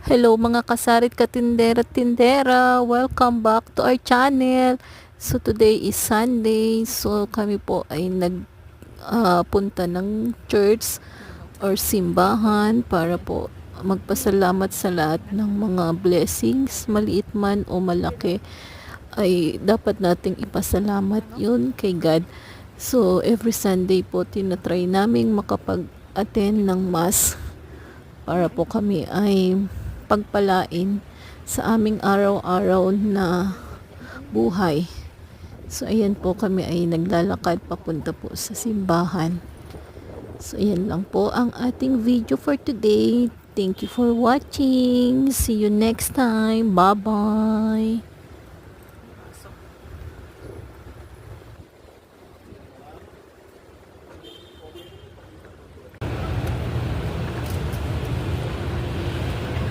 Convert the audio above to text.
Hello mga kasarit katindera tindera, welcome back to our channel. So today is Sunday, so kami po ay punta ng church or simbahan para po magpasalamat sa lahat ng mga blessings, maliit man o malaki, ay dapat nating ipasalamat yun kay God. So every Sunday po tinatry naming makapag-attend ng mass para po kami ay pagpalain sa aming araw-araw na buhay. So ayan po, kami ay naglalakad papunta po sa simbahan. So ayan lang po ang ating video for today. Thank you for watching. See you next time. Bye-bye.